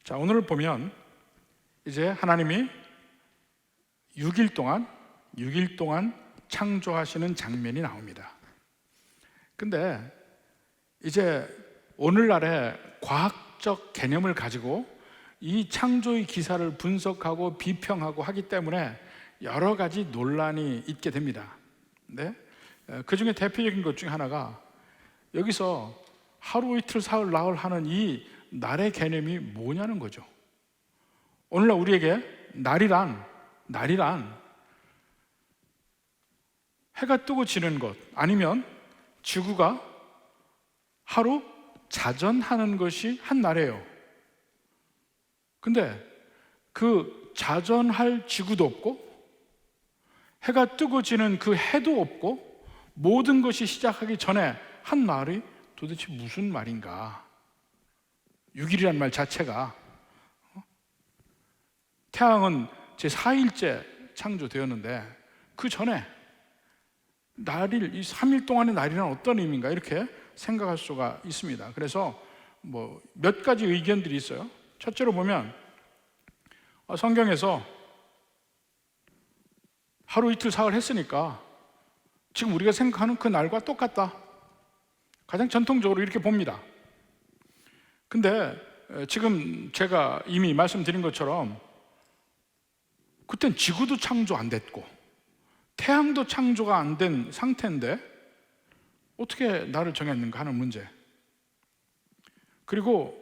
자, 오늘 보면 이제 하나님이 6일 동안 창조하시는 장면이 나옵니다. 근데 이제 오늘날의 과학적 개념을 가지고 이 창조의 기사를 분석하고 비평하고 하기 때문에 여러 가지 논란이 있게 됩니다. 네? 그 중에 대표적인 것 중에 하나가 여기서 하루 이틀 사흘 나흘 하는 이 날의 개념이 뭐냐는 거죠. 오늘날 우리에게 날이란 해가 뜨고 지는 것, 아니면 지구가 하루 자전하는 것이 한 날이에요. 근데 그 자전할 지구도 없고 해가 뜨고 지는 그 해도 없고 모든 것이 시작하기 전에 한 날이 도대체 무슨 말인가? 6일이라는 말 자체가, 태양은 제4일째 창조되었는데 그 전에 날일, 이 3일 동안의 날이란 어떤 의미인가, 이렇게 생각할 수가 있습니다. 그래서 몇 가지 의견들이 있어요. 첫째로 보면 성경에서 하루 이틀 사흘 했으니까 지금 우리가 생각하는 그 날과 똑같다, 가장 전통적으로 이렇게 봅니다. 근데 지금 제가 이미 말씀드린 것처럼 그땐 지구도 창조 안 됐고 태양도 창조가 안 된 상태인데 어떻게 날을 정했는가 하는 문제. 그리고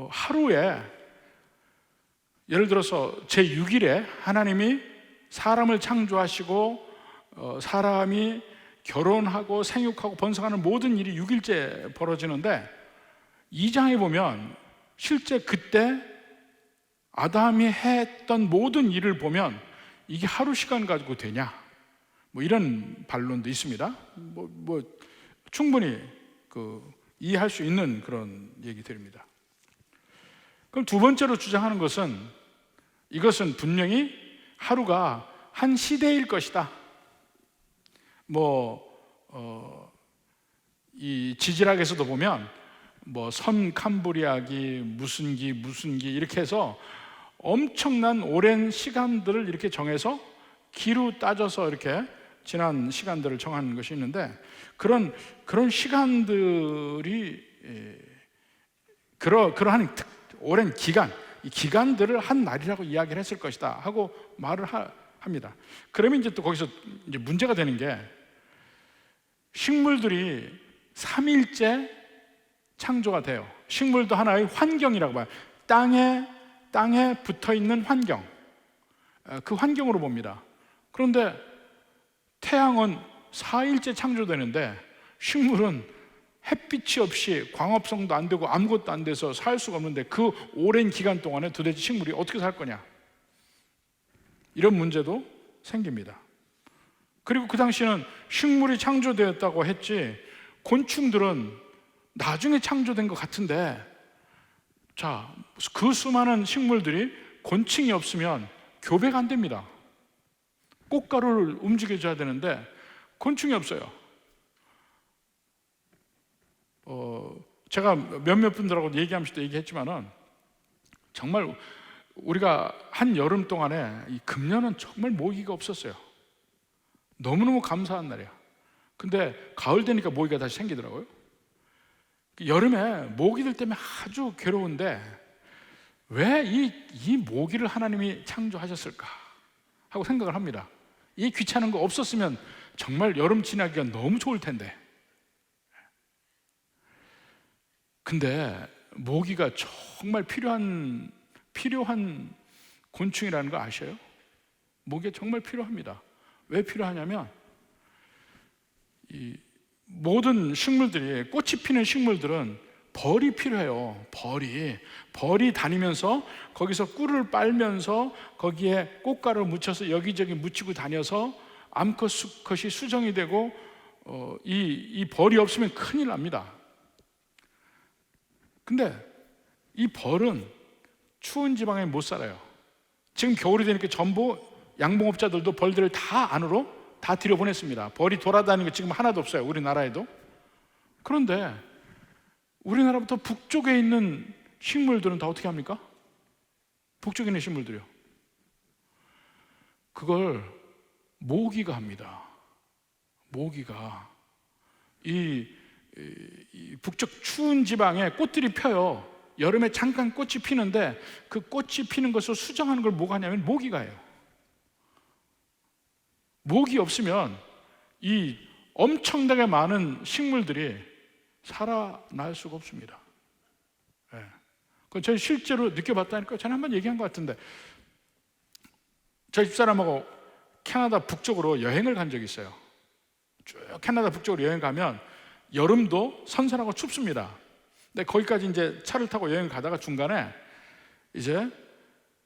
하루에, 예를 들어서 제6일에 하나님이 사람을 창조하시고 사람이 결혼하고 생육하고 번성하는 모든 일이 6일째 벌어지는데 2장에 보면 실제 그때 아담이 했던 모든 일을 보면 이게 하루 시간 가지고 되냐, 이런 반론도 있습니다. 충분히 이해할 수 있는 그런 얘기들입니다. 그럼 두 번째로 주장하는 것은, 이것은 분명히 하루가 한 시대일 것이다. 이 지질학에서도 보면 섬 캄브리아기 무슨 기 이렇게 해서 엄청난 오랜 시간들을 이렇게 정해서 기로 따져서 이렇게 지난 시간들을 정하는 것이 있는데, 그런 시간들이 그러한 오랜 기간, 이 기간들을 한 날이라고 이야기를 했을 것이다 하고 말을 합니다. 그러면 이제 또 거기서 이제 문제가 되는 게, 식물들이 3일째 창조가 돼요. 식물도 하나의 환경이라고 봐요. 땅에 붙어 있는 환경, 그 환경으로 봅니다. 그런데 태양은 4일째 창조되는데 식물은 햇빛이 없이 광합성도 안 되고 아무것도 안 돼서 살 수가 없는데 그 오랜 기간 동안에 도대체 식물이 어떻게 살 거냐, 이런 문제도 생깁니다. 그리고 그 당시에는 식물이 창조되었다고 했지 곤충들은 나중에 창조된 것 같은데, 자, 그 수많은 식물들이 곤충이 없으면 교배가 안 됩니다. 꽃가루를 움직여줘야 되는데 곤충이 없어요. 제가 몇몇 분들하고 얘기하면서도 얘기했지만은 정말 우리가 한 여름 동안에 이 금년은 정말 모기가 없었어요. 너무너무 감사한 날이야. 근데 가을 되니까 모기가 다시 생기더라고요. 여름에 모기들 때문에 아주 괴로운데 왜 이 모기를 하나님이 창조하셨을까 하고 생각을 합니다. 이 귀찮은 거 없었으면 정말 여름 지나기가 너무 좋을 텐데. 근데 모기가 정말 필요한 곤충이라는 거 아셔요? 모기가 정말 필요합니다. 왜 필요하냐면, 이 모든 식물들이, 꽃이 피는 식물들은 벌이 필요해요. 벌이 다니면서 거기서 꿀을 빨면서 거기에 꽃가루를 묻혀서 여기저기 묻히고 다녀서 암컷 수컷이 수정이 되고, 이 벌이 없으면 큰일 납니다. 근데 이 벌은 추운 지방에 못 살아요. 지금 겨울이 되니까 전부 양봉업자들도 벌들을 다 안으로 다 들여보냈습니다. 벌이 돌아다니는 게 지금 하나도 없어요, 우리나라에도. 그런데 우리나라부터 북쪽에 있는 식물들은 다 어떻게 합니까? 북쪽에 있는 식물들이요. 그걸 모기가 합니다. 모기가 이 북쪽 추운 지방에 꽃들이 펴요. 여름에 잠깐 꽃이 피는데 그 꽃이 피는 것을 수정하는 걸 뭐가 하냐면 모기가 해요. 모기 없으면 이 엄청나게 많은 식물들이 살아날 수가 없습니다. 네. 그건 저희 실제로 느껴봤다니까. 저는 한번 얘기한 것 같은데, 저희 집사람하고 캐나다 북쪽으로 여행을 간 적이 있어요. 쭉 캐나다 북쪽으로 여행 가면 여름도 선선하고 춥습니다. 근데 거기까지 이제 차를 타고 여행 가다가 중간에 이제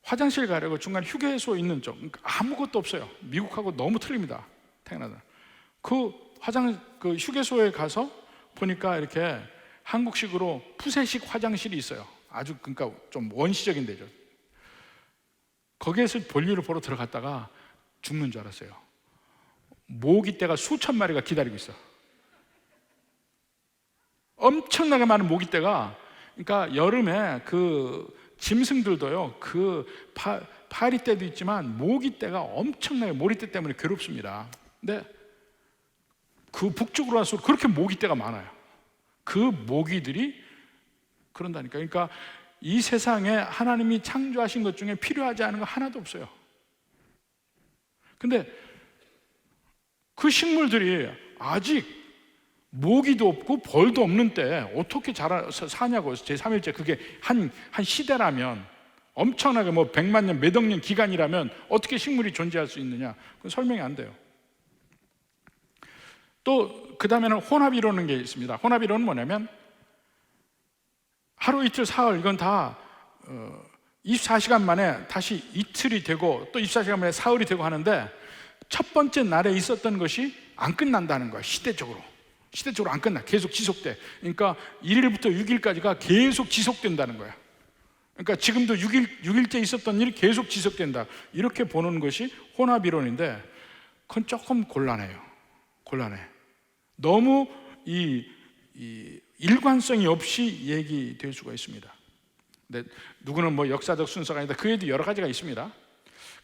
화장실 가려고 중간 휴게소 있는 쪽, 그러니까 아무것도 없어요. 미국하고 너무 틀립니다. 캐나다. 그 휴게소에 가서 보니까 이렇게 한국식으로 푸세식 화장실이 있어요. 아주 그러니까 좀 원시적인 데죠. 거기에서 볼일을 보러 들어갔다가 죽는 줄 알았어요. 모기떼가 수천 마리가 기다리고 있어. 엄청나게 많은 모기떼가, 그러니까 여름에 그 짐승들도요, 그 파리떼도 있지만 모기떼가 엄청나게 모리떼 때문에 괴롭습니다. 근데 그 북쪽으로 갈수록 그렇게 모기떼가 많아요. 그 모기들이 그런다니까. 그러니까 이 세상에 하나님이 창조하신 것 중에 필요하지 않은 거 하나도 없어요. 근데 그 식물들이 아직 모기도 없고 벌도 없는 때 어떻게 사냐고. 제3일째 그게 한 시대라면, 엄청나게 뭐 100만 년, 몇억 년 기간이라면 어떻게 식물이 존재할 수 있느냐? 그건 설명이 안 돼요. 또 그 다음에는 혼합이론인 게 있습니다. 혼합이론은 뭐냐면 하루 이틀 사흘 이건 다 24시간 만에 다시 이틀이 되고 또 24시간 만에 사흘이 되고 하는데, 첫 번째 날에 있었던 것이 안 끝난다는 거야. 시대적으로 안 끝나. 계속 지속돼. 그러니까 1일부터 6일까지가 계속 지속된다는 거야. 그러니까 지금도 6일째 있었던 일이 계속 지속된다. 이렇게 보는 것이 혼합이론인데, 그건 조금 곤란해. 너무 이 일관성이 없이 얘기될 수가 있습니다. 근데 누구는 뭐 역사적 순서가 아니다, 그 외에도 여러 가지가 있습니다.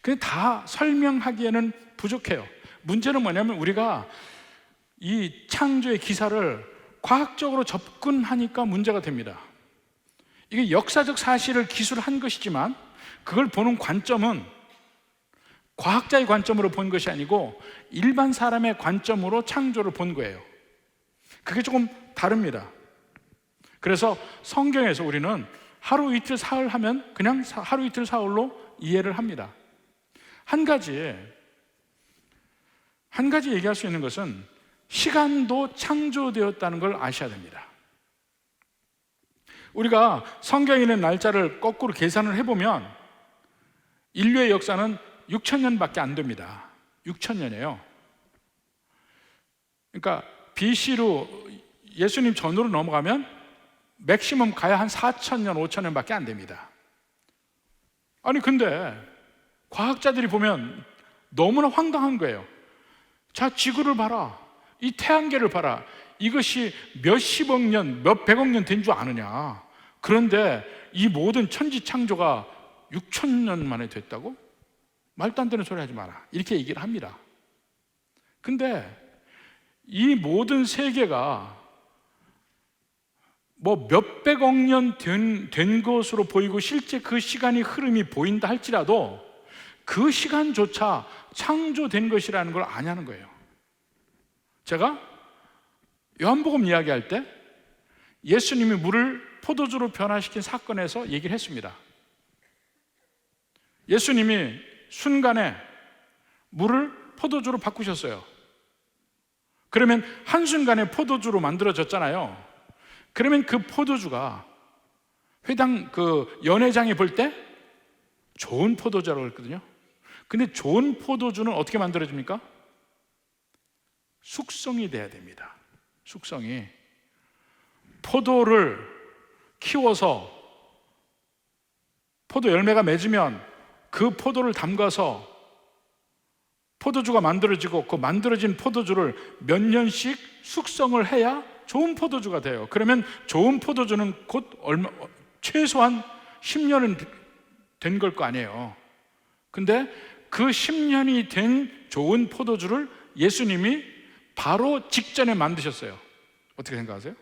근데 다 설명하기에는 부족해요. 문제는 뭐냐면 우리가 이 창조의 기사를 과학적으로 접근하니까 문제가 됩니다. 이게 역사적 사실을 기술한 것이지만 그걸 보는 관점은 과학자의 관점으로 본 것이 아니고 일반 사람의 관점으로 창조를 본 거예요. 그게 조금 다릅니다. 그래서 성경에서 우리는 하루 이틀 사흘 하면 그냥 하루 이틀 사흘로 이해를 합니다. 한 가지 얘기할 수 있는 것은 시간도 창조되었다는 걸 아셔야 됩니다. 우리가 성경에 있는 날짜를 거꾸로 계산을 해보면 인류의 역사는 6,000년밖에 안 됩니다. 6,000년이에요. 그러니까 BC로 예수님 전으로 넘어가면 맥시멈 가야 한 4,000년, 5,000년밖에 안 됩니다. 아니 근데 과학자들이 보면 너무나 황당한 거예요. 자, 지구를 봐라. 이 태양계를 봐라. 이것이 몇십억 년, 몇백억 년 된 줄 아느냐. 그런데 이 모든 천지 창조가 6,000년 만에 됐다고? 말도 안 되는 소리 하지 마라. 이렇게 얘기를 합니다. 근데 이 모든 세계가 뭐 몇백억 년 된 것으로 보이고 실제 그 시간이 흐름이 보인다 할지라도 그 시간조차 창조된 것이라는 걸 아냐는 거예요. 제가 요한복음 이야기할 때 예수님이 물을 포도주로 변화시킨 사건에서 얘기를 했습니다. 예수님이 순간에 물을 포도주로 바꾸셨어요. 그러면 한순간에 포도주로 만들어졌잖아요. 그러면 그 포도주가 회당 연회장이 볼 때 좋은 포도주라고 했거든요. 근데 좋은 포도주는 어떻게 만들어집니까? 숙성이 돼야 됩니다. 숙성이. 포도를 키워서 포도 열매가 맺으면 그 포도를 담가서 포도주가 만들어지고 그 만들어진 포도주를 몇 년씩 숙성을 해야 좋은 포도주가 돼요. 그러면 좋은 포도주는 곧 최소한 10년은 된 걸 거 아니에요. 근데 그 10년이 된 좋은 포도주를 예수님이 바로 직전에 만드셨어요. 어떻게 생각하세요?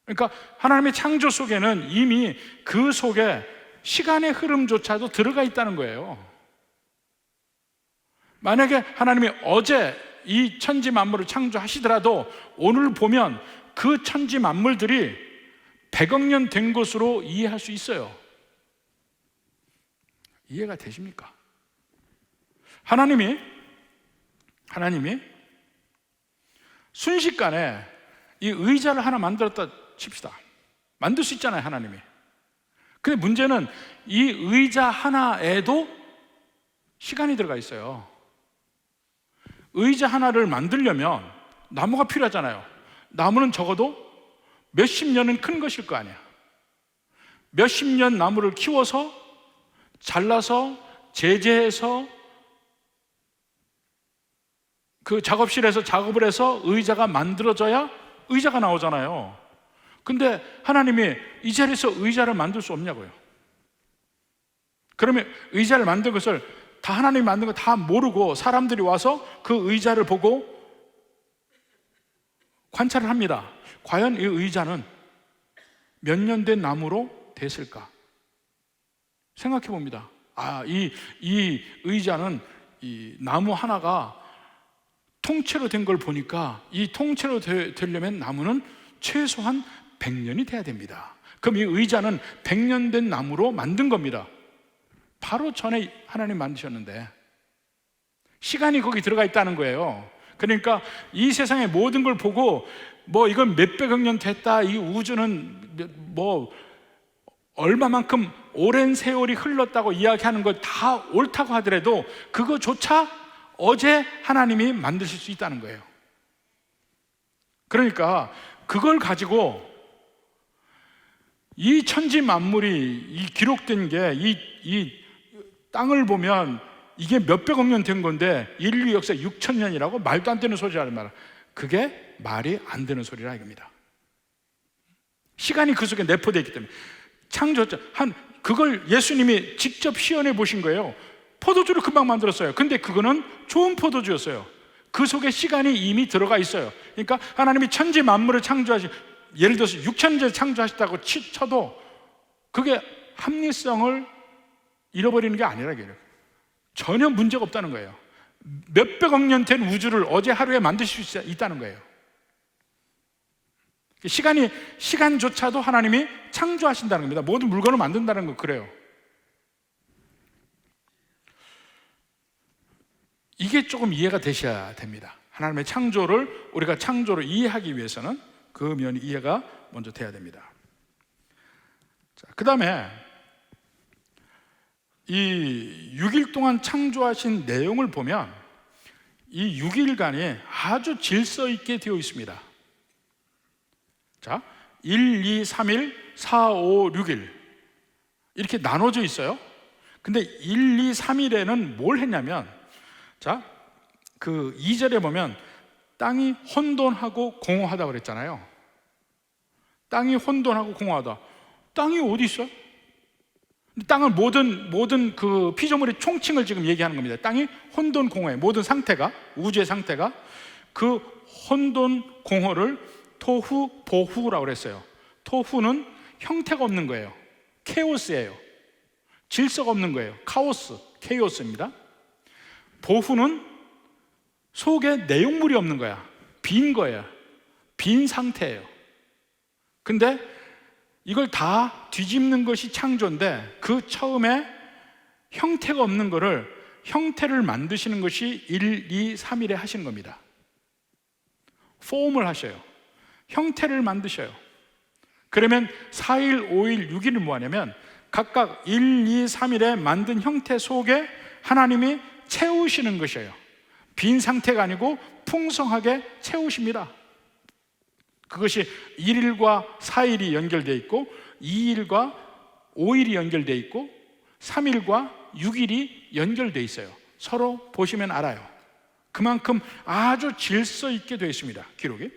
그러니까 하나님의 창조 속에는 이미 그 속에 시간의 흐름조차도 들어가 있다는 거예요. 만약에 하나님이 어제 이 천지 만물을 창조하시더라도 오늘 보면 그 천지 만물들이 100억 년 된 것으로 이해할 수 있어요. 이해가 되십니까? 하나님이 순식간에 이 의자를 하나 만들었다 칩시다. 만들 수 있잖아요, 하나님이. 근데 문제는 이 의자 하나에도 시간이 들어가 있어요. 의자 하나를 만들려면 나무가 필요하잖아요. 나무는 적어도 몇십 년은 큰 것일 거 아니야. 몇십 년 나무를 키워서 잘라서 제재해서 그 작업실에서 작업을 해서 의자가 만들어져야 의자가 나오잖아요. 근데 하나님이 이 자리에서 의자를 만들 수 없냐고요. 그러면 의자를 만든 것을 다 하나님이 만든 거 다 모르고 사람들이 와서 그 의자를 보고 관찰을 합니다. 과연 이 의자는 몇 년 된 나무로 됐을까? 생각해 봅니다. 이 의자는 이 나무 하나가 통째로 된 걸 보니까 이 통째로 되려면 나무는 최소한 100년이 돼야 됩니다. 그럼 이 의자는 100년 된 나무로 만든 겁니다. 바로 전에 하나님 만드셨는데 시간이 거기 들어가 있다는 거예요. 그러니까 이 세상의 모든 걸 보고 뭐 이건 몇백억 년 됐다, 이 우주는 뭐 얼마만큼 오랜 세월이 흘렀다고 이야기하는 걸 다 옳다고 하더라도 그거조차 어제 하나님이 만드실 수 있다는 거예요. 그러니까 그걸 가지고 이 천지 만물이 이 기록된 게 이 땅을 보면 이게 몇백억 년 된 건데 인류 역사 6,000년이라고 말도 안 되는 소리라는 말. 그게 말이 안 되는 소리라 이겁니다. 시간이 그 속에 내포되어 있기 때문에 그걸 예수님이 직접 시연해 보신 거예요. 포도주를 금방 만들었어요. 근데 그거는 좋은 포도주였어요. 그 속에 시간이 이미 들어가 있어요. 그러니까 하나님이 천지 만물을 창조하신, 예를 들어서 6천년째 창조하셨다고 쳐도 그게 합리성을 잃어버리는 게 아니라 이게요. 전혀 문제가 없다는 거예요. 몇백억 년 된 우주를 어제 하루에 만드실 수 있다는 거예요. 시간조차도 하나님이 창조하신다는 겁니다. 모든 물건을 만든다는 거 그래요. 이게 조금 이해가 되셔야 됩니다. 하나님의 창조를 우리가 창조를 이해하기 위해서는 그 면이 이해가 먼저 돼야 됩니다. 그 다음에 이 6일 동안 창조하신 내용을 보면 이 6일간이 아주 질서 있게 되어 있습니다. 자, 1, 2, 3일, 4, 5, 6일 이렇게 나눠져 있어요. 근데 1, 2, 3일에는 뭘 했냐면, 자, 그 2절에 보면 땅이 혼돈하고 공허하다고 그랬잖아요. 땅이 혼돈하고 공허하다. 땅이 어디 있어? 땅은 모든 그 피조물의 총칭을 지금 얘기하는 겁니다. 땅이 혼돈 공허해. 모든 상태가, 우주의 상태가 그 혼돈 공허를 토후 보후라고 그랬어요. 토후는 형태가 없는 거예요. 케오스예요. 질서가 없는 거예요. 카오스, 케오스입니다. 보후는 속에 내용물이 없는 거야. 빈 거야. 빈 상태예요. 근데 이걸 다 뒤집는 것이 창조인데 그 처음에 형태가 없는 거를 형태를 만드시는 것이 1, 2, 3일에 하시는 겁니다. 폼을 하셔요. 형태를 만드셔요. 그러면 4일, 5일, 6일은 뭐 하냐면 각각 1, 2, 3일에 만든 형태 속에 하나님이 채우시는 것이에요. 빈 상태가 아니고 풍성하게 채우십니다. 그것이 1일과 4일이 연결되어 있고 2일과 5일이 연결되어 있고 3일과 6일이 연결되어 있어요. 서로 보시면 알아요. 그만큼 아주 질서 있게 되어 있습니다. 기록이.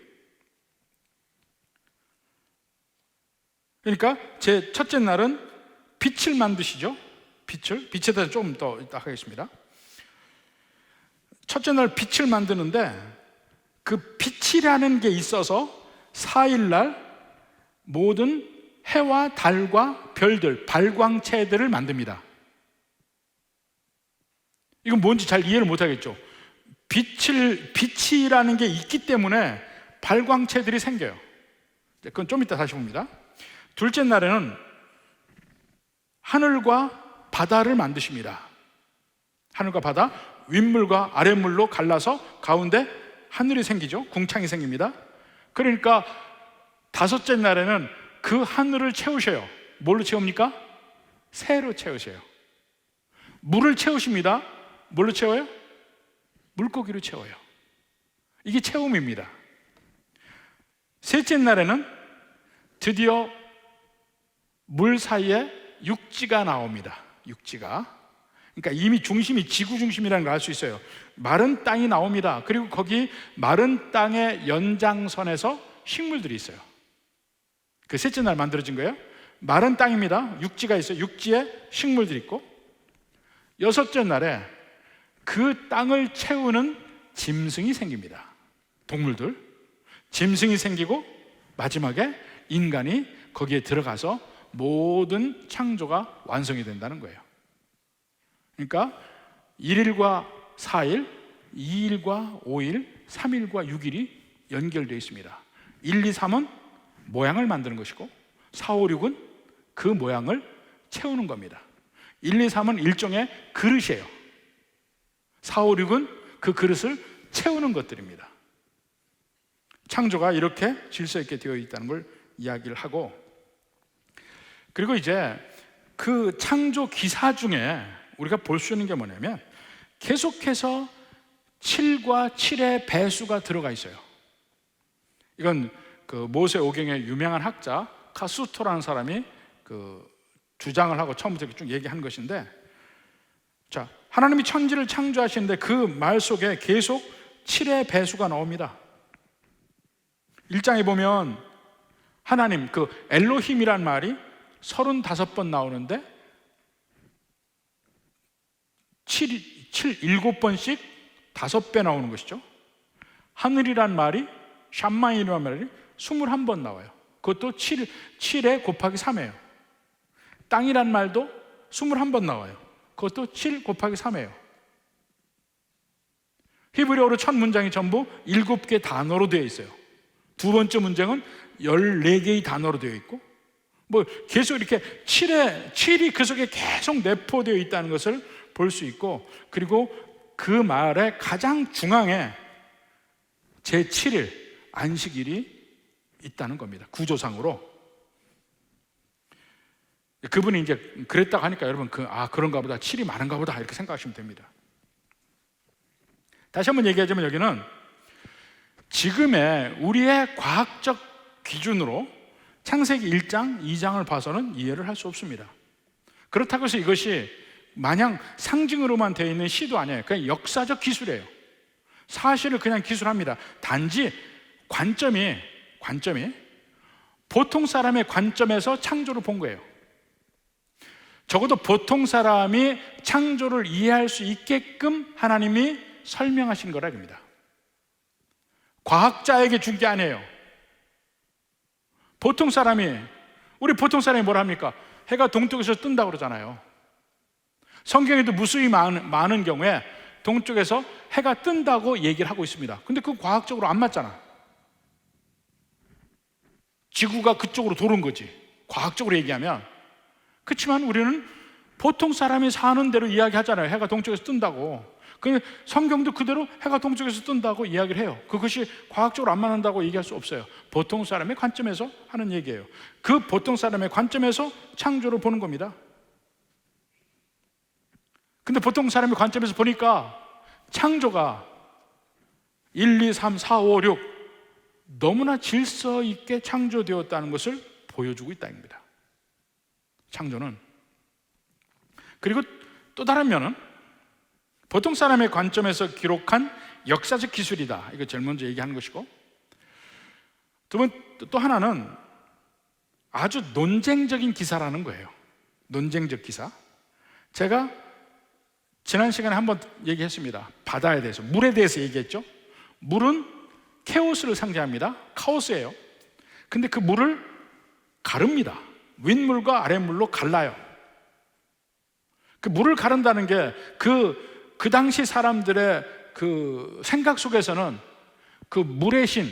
그러니까 제 첫째 날은 빛을 만드시죠. 빛에 대해서 조금 더 이따 하겠습니다. 첫째 날 빛을 만드는데 그 빛이라는 게 있어서 4일 날 모든 해와 달과 별들, 발광체들을 만듭니다. 이건 뭔지 잘 이해를 못 하겠죠. 빛이라는 게 있기 때문에 발광체들이 생겨요. 그건 좀 이따 다시 봅니다. 둘째 날에는 하늘과 바다를 만드십니다. 하늘과 바다, 윗물과 아랫물로 갈라서 가운데 하늘이 생기죠. 궁창이 생깁니다. 그러니까 다섯째 날에는 그 하늘을 채우셔요. 뭘로 채웁니까? 새로 채우셔요. 물을 채우십니다. 뭘로 채워요? 물고기로 채워요. 이게 채움입니다. 셋째 날에는 드디어 물 사이에 육지가 나옵니다. 육지가. 그러니까 이미 중심이 지구 중심이라는 걸 알 수 있어요. 마른 땅이 나옵니다. 그리고 거기 마른 땅의 연장선에서 식물들이 있어요. 그 셋째 날 만들어진 거예요. 마른 땅입니다. 육지가 있어요. 육지에 식물들이 있고, 여섯째 날에 그 땅을 채우는 짐승이 생깁니다. 동물들. 짐승이 생기고 마지막에 인간이 거기에 들어가서 모든 창조가 완성이 된다는 거예요. 그러니까 1일과 4일, 2일과 5일, 3일과 6일이 연결되어 있습니다. 1, 2, 3은 모양을 만드는 것이고 4, 5, 6은 그 모양을 채우는 겁니다. 1, 2, 3은 일종의 그릇이에요. 4, 5, 6은 그 그릇을 채우는 것들입니다. 창조가 이렇게 질서 있게 되어 있다는 걸 이야기를 하고, 그리고 이제 그 창조 기사 중에 우리가 볼 수 있는 게 뭐냐면 계속해서 7과 7의 배수가 들어가 있어요. 이건 그 모세 오경의 유명한 학자 카수토라는 사람이 그 주장을 하고 처음부터 쭉 얘기한 것인데, 자, 하나님이 천지를 창조하시는데 그 말 속에 계속 7의 배수가 나옵니다. 1장에 보면 하나님, 그 엘로힘이란 말이 35번 나오는데 7번씩 5배 나오는 것이죠. 하늘이란 말이, 샴마이라는 말이 21번 나와요. 그것도 7에 곱하기 3이에요. 땅이란 말도 21번 나와요. 그것도 7 곱하기 3이에요. 히브리어로 첫 문장이 전부 7개 단어로 되어 있어요. 두 번째 문장은 14개의 단어로 되어 있고, 뭐 계속 이렇게 7이 그 속에 계속 내포되어 있다는 것을 볼 수 있고, 그리고 그 말의 가장 중앙에 제7일 안식일이 있다는 겁니다. 구조상으로. 그분이 이제 그랬다고 하니까 여러분 그런가 보다, 7이 많은가 보다 이렇게 생각하시면 됩니다. 다시 한번 얘기하자면 여기는 지금의 우리의 과학적 기준으로 창세기 1장, 2장을 봐서는 이해를 할 수 없습니다. 그렇다고 해서 이것이 마냥 상징으로만 되어 있는 시도 아니에요. 그냥 역사적 기술이에요. 사실을 그냥 기술합니다. 단지 관점이 보통 사람의 관점에서 창조를 본 거예요. 적어도 보통 사람이 창조를 이해할 수 있게끔 하나님이 설명하신 거라 합니다. 과학자에게 준 게 아니에요. 우리 보통 사람이 뭘 합니까? 해가 동쪽에서 뜬다고 그러잖아요. 성경에도 무수히 많은 경우에 동쪽에서 해가 뜬다고 얘기를 하고 있습니다. 근데 그건 과학적으로 안 맞잖아. 지구가 그쪽으로 도는 거지, 과학적으로 얘기하면. 그렇지만 우리는 보통 사람이 사는 대로 이야기하잖아요. 해가 동쪽에서 뜬다고. 그 성경도 그대로 해가 동쪽에서 뜬다고 이야기를 해요. 그것이 과학적으로 안 맞는다고 얘기할 수 없어요. 보통 사람의 관점에서 하는 얘기예요. 그 보통 사람의 관점에서 창조를 보는 겁니다. 근데 보통 사람의 관점에서 보니까 창조가 1, 2, 3, 4, 5, 6 너무나 질서 있게 창조되었다는 것을 보여주고 있다는 겁니다. 창조는. 그리고 또 다른 면은 보통 사람의 관점에서 기록한 역사적 기술이다. 이거 제일 먼저 얘기하는 것이고, 또 하나는 아주 논쟁적인 기사라는 거예요. 논쟁적 기사. 제가 지난 시간에 한번 얘기했습니다. 바다에 대해서, 물에 대해서 얘기했죠. 물은 케오스를 상징합니다. 카오스예요. 근데 그 물을 가릅니다. 윗물과 아랫물로 갈라요. 그 물을 가른다는 게 그 당시 사람들의 그 생각 속에서는 그 물의 신,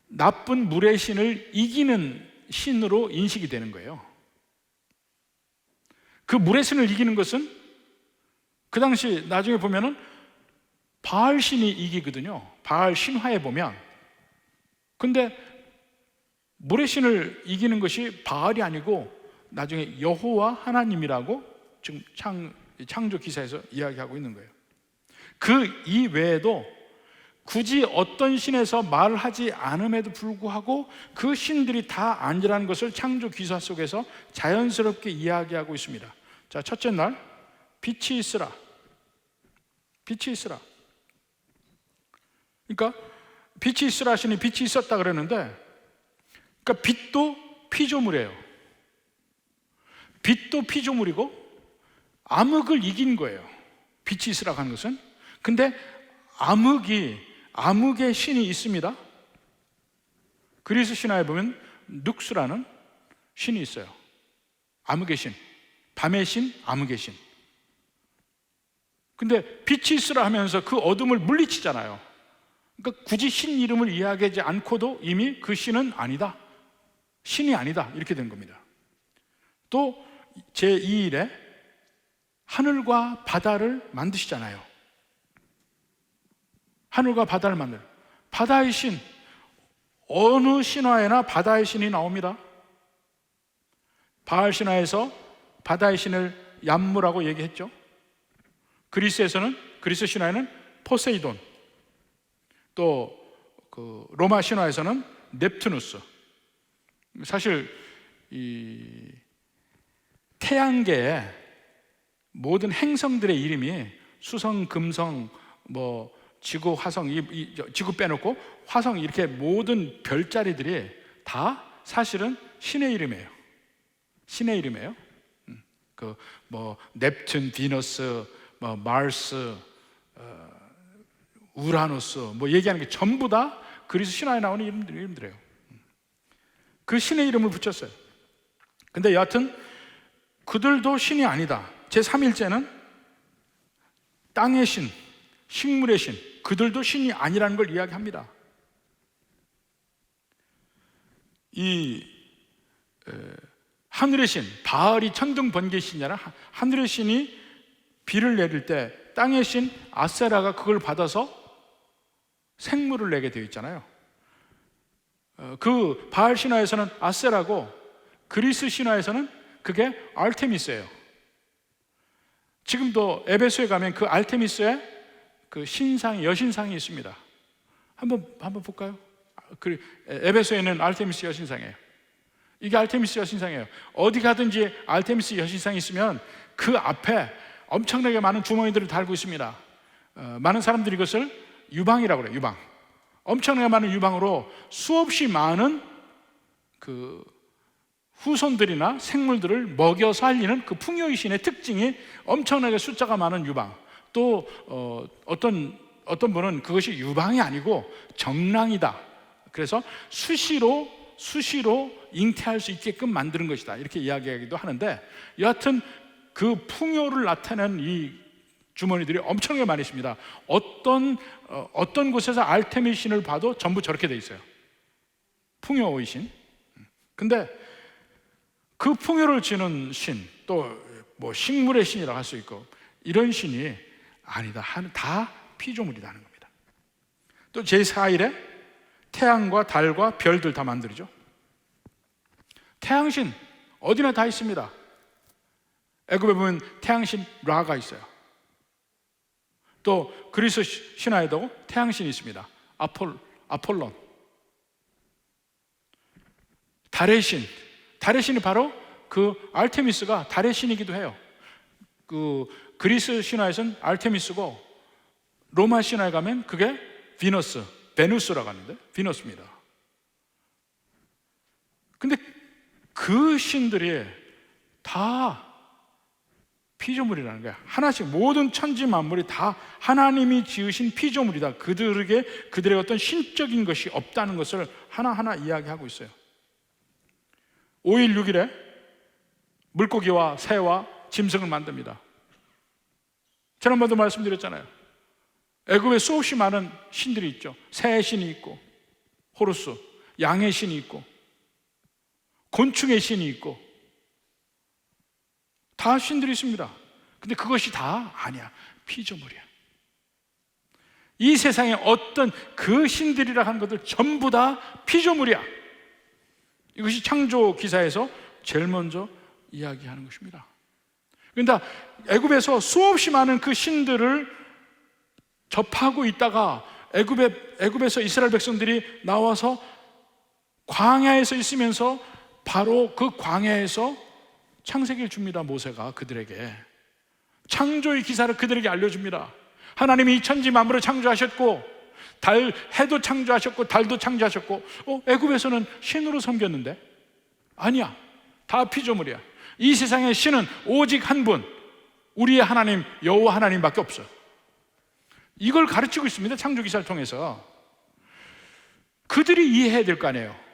나쁜 물의 신을 이기는 신으로 인식이 되는 거예요. 그 물의 신을 이기는 것은 그 당시 나중에 보면은 바알 신이 이기거든요. 바알 신화에 보면. 근데 물의 신을 이기는 것이 바알이 아니고 나중에 여호와 하나님이라고 지금 창조 기사에서 이야기하고 있는 거예요. 그 이외에도 굳이 어떤 신에서 말을 하지 않음에도 불구하고 그 신들이 다 아니라는 것을 창조 기사 속에서 자연스럽게 이야기하고 있습니다. 자, 첫째 날 빛이 있으라. 빛이 있으라. 그러니까 빛이 있으라 하시니 빛이 있었다 그랬는데, 그러니까 빛도 피조물이에요. 빛도 피조물이고 암흑을 이긴 거예요. 빛이 있으라 하는 것은. 근데 암흑의 신이 있습니다. 그리스 신화에 보면 눅스라는 신이 있어요. 암흑의 신, 밤의 신, 암흑의 신. 근데 빛이 있으라 하면서 그 어둠을 물리치잖아요. 그러니까 굳이 신 이름을 이야기하지 않고도 이미 그 신은 아니다, 신이 아니다, 이렇게 된 겁니다. 또 제2일에 하늘과 바다를 만드시잖아요. 하늘과 바다를 만들, 바다의 신, 어느 신화에나 바다의 신이 나옵니다. 바알 신화에서 바다의 신을 얌무라고 얘기했죠. 그리스 신화에는 포세이돈, 또 그 로마 신화에서는 넵투누스. 사실 이 태양계에 모든 행성들의 이름이 수성, 금성, 뭐 지구, 화성, 지구 빼놓고 화성, 이렇게 모든 별자리들이 다 사실은 신의 이름이에요. 신의 이름이에요. 그 뭐 넵튠, 비너스, 뭐 마르스, 우라노스, 뭐 얘기하는 게 전부 다 그리스 신화에 나오는 이름들이에요. 그 신의 이름을 붙였어요. 근데 여하튼 그들도 신이 아니다. 제3일째는 땅의 신, 식물의 신, 그들도 신이 아니라는 걸 이야기합니다. 이 하늘의 신, 바알이 천둥 번개 신이잖아. 하늘의 신이 비를 내릴 때 땅의 신 아세라가 그걸 받아서 생물을 내게 되어 있잖아요. 그 바알 신화에서는 아세라고, 그리스 신화에서는 그게 알테미스예요. 지금도 에베소에 가면 그 알테미스의 그 신상이, 여신상이 있습니다. 한번 볼까요? 그 에베소에는 알테미스 여신상이에요. 이게 알테미스 여신상이에요. 어디 가든지 알테미스 여신상이 있으면 그 앞에 엄청나게 많은 주머니들을 달고 있습니다. 많은 사람들이 이것을 유방이라고 그래요. 유방. 엄청나게 많은 유방으로 수없이 많은 그 후손들이나 생물들을 먹여 살리는 그 풍요의 신의 특징이 엄청나게 숫자가 많은 유방. 또 어떤 분은 그것이 유방이 아니고 정랑이다. 그래서 수시로 잉태할 수 있게끔 만드는 것이다, 이렇게 이야기하기도 하는데, 여하튼 그 풍요를 나타내는 이 주머니들이 엄청나게 많이 있습니다. 어떤 곳에서 알테미스 신을 봐도 전부 저렇게 돼 있어요. 풍요의 신. 근데 그 풍요를 지는 신, 또 뭐 식물의 신이라고 할 수 있고, 이런 신이 아니다, 다 피조물이라는 겁니다. 또 제4일에 태양과 달과 별들 다 만들죠. 태양신 어디나 다 있습니다. 애굽에 보면 태양신 라가 있어요. 또 그리스 신화에도 태양신이 있습니다. 아폴론. 달의 신이 바로 그 알테미스가 달의 신이기도 해요. 그 그리스 신화에서는 알테미스고, 로마 신화에 가면 그게 베누스라고 하는데 비너스입니다. 근데 그 신들이 다 피조물이라는 거야. 하나씩 모든 천지 만물이 다 하나님이 지으신 피조물이다. 그들의 어떤 신적인 것이 없다는 것을 하나하나 이야기하고 있어요. 5일 6일에 물고기와 새와 짐승을 만듭니다. 지난번도 말씀드렸잖아요. 애굽에 수없이 많은 신들이 있죠. 새의 신이 있고, 호루스, 양의 신이 있고, 곤충의 신이 있고, 다 신들이 있습니다. 근데 그것이 다 아니야. 피조물이야. 이 세상에 어떤 그 신들이라 하는 것들 전부 다 피조물이야. 이것이 창조 기사에서 제일 먼저 이야기하는 것입니다. 그러니까 애굽에서 수없이 많은 그 신들을 접하고 있다가 애굽에서 이스라엘 백성들이 나와서 광야에서 있으면서 바로 그 광야에서 창세기를 줍니다. 모세가 그들에게 창조의 기사를 그들에게 알려줍니다. 하나님이 이 천지 만물을 창조하셨고, 해도 창조하셨고 달도 창조하셨고, 애굽에서는 신으로 섬겼는데 아니야, 다 피조물이야. 이 세상의 신은 오직 한 분, 우리의 하나님 여호와 하나님밖에 없어요. 이걸 가르치고 있습니다. 창조 기사를 통해서. 그들이 이해해야 될 거 아니에요.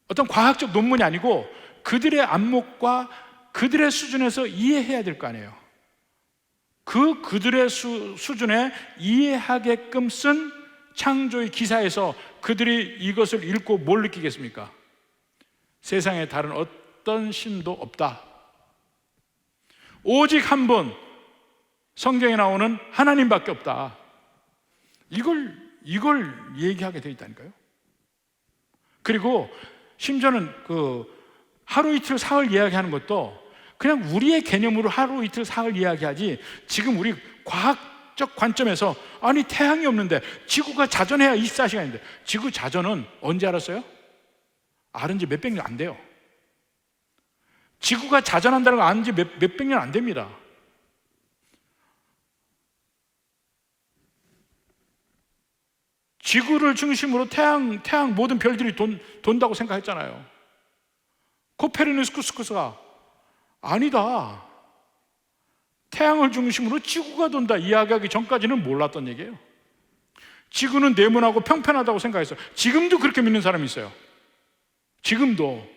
어떤 과학적 논문이 아니고 그들의 안목과 그들의 수준에서 이해해야 될 거 아니에요. 그들의 수준에 이해하게끔 쓴 창조의 기사에서 그들이 이것을 읽고 뭘 느끼겠습니까? 세상에 다른 어떤 신도 없다. 오직 한 분, 성경에 나오는 하나님밖에 없다. 이걸 얘기하게 되어 있다니까요. 그리고 심지어는 하루 이틀 사흘 이야기하는 것도 그냥 우리의 개념으로 하루 이틀 사흘 이야기하지, 지금 우리 과학적 관점에서 아니 태양이 없는데 지구가 자전해야 24시간인데, 지구 자전은 언제 알았어요? 알은 지 몇백 년 안 돼요. 지구가 자전한다는 거 아는 지 몇백 년 안 됩니다. 지구를 중심으로 태양 모든 별들이 돈다고 생각했잖아요. 코페르니쿠스가 아니다, 태양을 중심으로 지구가 돈다 이야기하기 전까지는 몰랐던 얘기예요. 지구는 네모나고 평평하다고 생각했어요. 지금도 그렇게 믿는 사람이 있어요. 지금도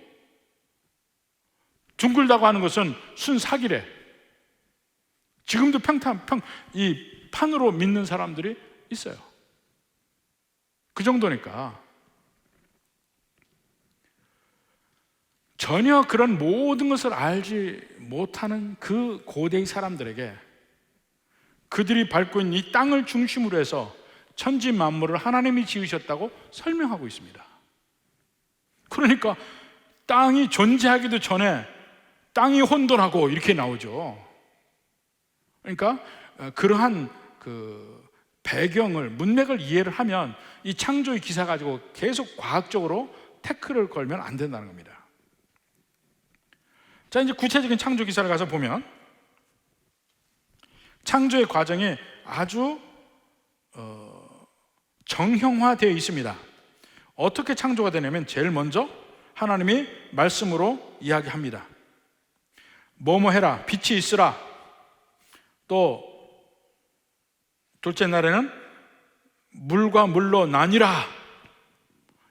둥글다고 하는 것은 순사기래. 지금도 이 판으로 믿는 사람들이 있어요. 그 정도니까. 전혀 그런 모든 것을 알지 못하는 그 고대의 사람들에게 그들이 밟고 있는 이 땅을 중심으로 해서 천지 만물을 하나님이 지으셨다고 설명하고 있습니다. 그러니까 땅이 존재하기도 전에 땅이 혼돈하고 이렇게 나오죠. 그러니까 그러한 배경을, 문맥을 이해를 하면 이 창조의 기사 가지고 계속 과학적으로 태클을 걸면 안 된다는 겁니다. 자, 이제 구체적인 창조 기사를 가서 보면 창조의 과정이 아주 정형화되어 있습니다. 어떻게 창조가 되냐면 제일 먼저 하나님이 말씀으로 이야기합니다. 뭐뭐 해라, 빛이 있으라. 또 둘째 날에는 물과 물로 나뉘라.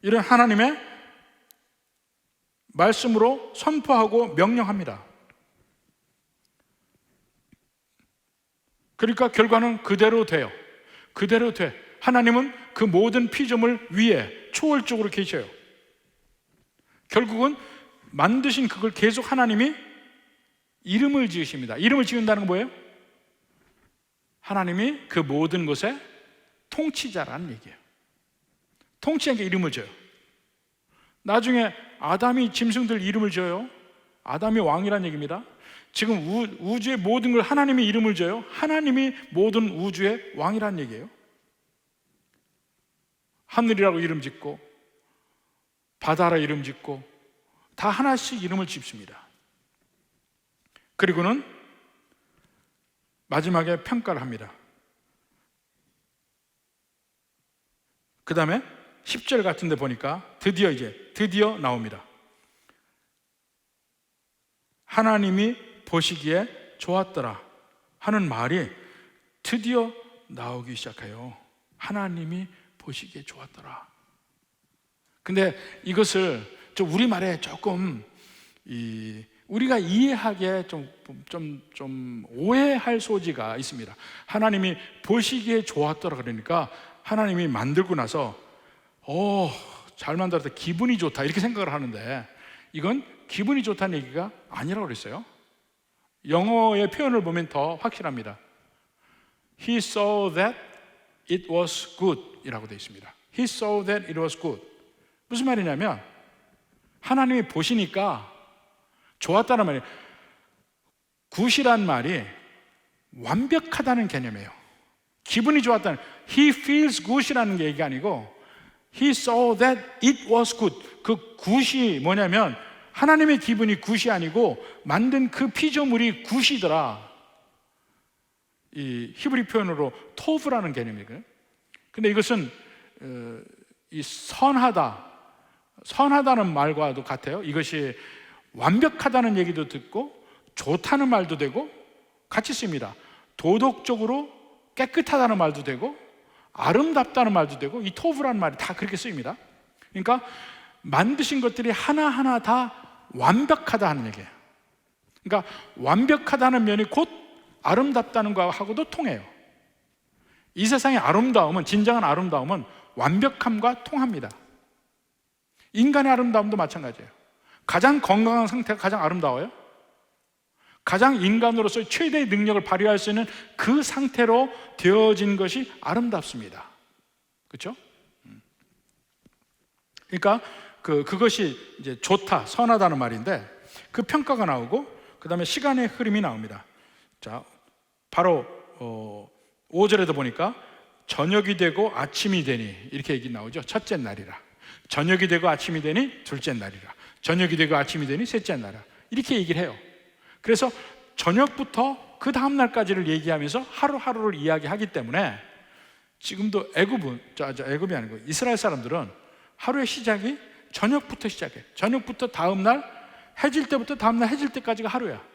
이런 하나님의 말씀으로 선포하고 명령합니다. 그러니까 결과는 그대로 돼요. 그대로 돼. 하나님은 그 모든 피조물 위에 초월적으로 계셔요. 결국은 만드신 그걸 계속 하나님이 이름을 지으십니다. 이름을 지은다는 건 뭐예요? 하나님이 그 모든 것의 통치자라는 얘기예요. 통치자에게 이름을 줘요. 나중에 아담이 짐승들 이름을 줘요. 아담이 왕이란 얘기입니다. 지금 우주의 모든 걸 하나님이 이름을 줘요. 하나님이 모든 우주의 왕이란 얘기예요. 하늘이라고 이름 짓고 바다라 이름 짓고 다 하나씩 이름을 짓습니다. 그리고는 마지막에 평가를 합니다. 그 다음에 10절 같은 데 보니까 드디어 나옵니다. 하나님이 보시기에 좋았더라 하는 말이 드디어 나오기 시작해요. 하나님이 보시기에 좋았더라. 근데 이것을 좀 우리말에 조금 우리가 이해하기에 좀 오해할 소지가 있습니다. 하나님이 보시기에 좋았더라 그러니까 하나님이 만들고 나서 잘 만들었다, 기분이 좋다 이렇게 생각을 하는데, 이건 기분이 좋다는 얘기가 아니라고 그랬어요. 영어의 표현을 보면 더 확실합니다. He saw that it was good 이라고 되어 있습니다. He saw that it was good. 무슨 말이냐면 하나님이 보시니까 좋았다는 말이에요. 굿이란 말이 완벽하다는 개념이에요. 기분이 좋았다는, He feels good이라는 게 얘기가 아니고 He saw that it was good. 그 굿이 뭐냐면 하나님의 기분이 굿이 아니고 만든 그 피조물이 굿이더라. 이 히브리 표현으로 토브라는 개념이거든요. 근데 이것은 이 선하다는 말과도 같아요. 이것이 완벽하다는 얘기도 듣고 좋다는 말도 되고 같이 씁니다. 도덕적으로 깨끗하다는 말도 되고 아름답다는 말도 되고, 이 토브라는 말이 다 그렇게 쓰입니다. 그러니까 만드신 것들이 하나하나 다 완벽하다 하는 얘기예요. 그러니까 완벽하다는 면이 곧 아름답다는 거하고도 통해요. 이 세상의 아름다움은, 진정한 아름다움은 완벽함과 통합니다. 인간의 아름다움도 마찬가지예요. 가장 건강한 상태가 가장 아름다워요. 가장 인간으로서의 최대의 능력을 발휘할 수 있는 그 상태로 되어진 것이 아름답습니다. 그렇죠? 그러니까 그것이 이제 좋다, 선하다는 말인데, 그 평가가 나오고 그 다음에 시간의 흐름이 나옵니다. 자, 바로 5절에도 보니까 저녁이 되고 아침이 되니 이렇게 얘기 나오죠. 첫째 날이라. 저녁이 되고 아침이 되니 둘째 날이라. 저녁이 되고 아침이 되니 셋째 날이라. 이렇게 얘기를 해요. 그래서 저녁부터 그 다음 날까지를 얘기하면서 하루하루를 이야기하기 때문에 지금도 애굽이 아니고 이스라엘 사람들은 하루의 시작이 저녁부터 시작해. 저녁부터 다음 날 해질 때부터 다음 날 해질 때까지가 하루야.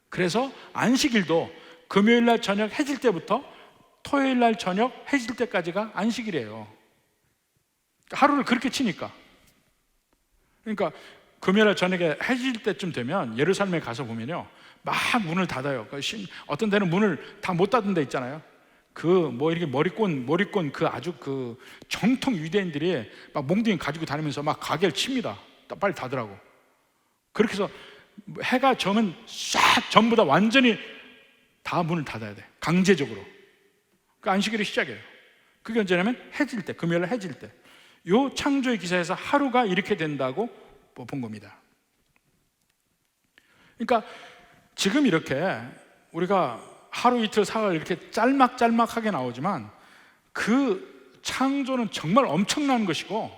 그래서 안식일도 금요일 날 저녁 해질 때부터 토요일 날 저녁 해질 때까지가 안식일이에요. 하루를 그렇게 치니까. 그러니까 금요일 날 저녁에 해질 때쯤 되면 예루살렘에 가서 보면요, 막 문을 닫아요. 어떤 데는 문을 다 못 닫은 데 있잖아요. 이렇게 머리꼰 아주 정통 유대인들이 막 몽둥이 가지고 다니면서 막 가게를 칩니다. 빨리 닫으라고. 그렇게 해서 해가 저면 싹 전부 다 완전히 다 문을 닫아야 돼. 강제적으로. 그 안식일의 시작이에요. 그게 언제냐면 해질 때, 금요일 날 해질 때. 요 창조의 기사에서 하루가 이렇게 된다고 본 겁니다. 그러니까 지금 이렇게 우리가 하루 이틀 사흘 이렇게 짤막짤막하게 나오지만 그 창조는 정말 엄청난 것이고,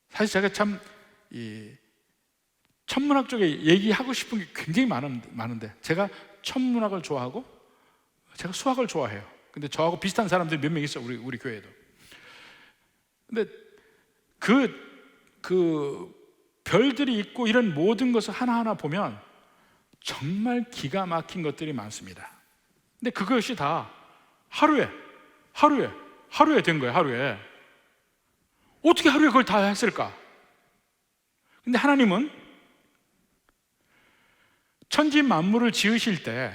사실 제가 참 천문학 쪽에 얘기하고 싶은 게 굉장히 많은데, 제가 천문학을 좋아하고 제가 수학을 좋아해요. 근데 저하고 비슷한 사람들이 몇 명 있어요, 우리 교회에도. 근데 그 별들이 있고 이런 모든 것을 하나하나 보면 정말 기가 막힌 것들이 많습니다. 근데 그것이 다 하루에 된 거예요. 하루에. 어떻게 하루에 그걸 다 했을까? 근데 하나님은 천지 만물을 지으실 때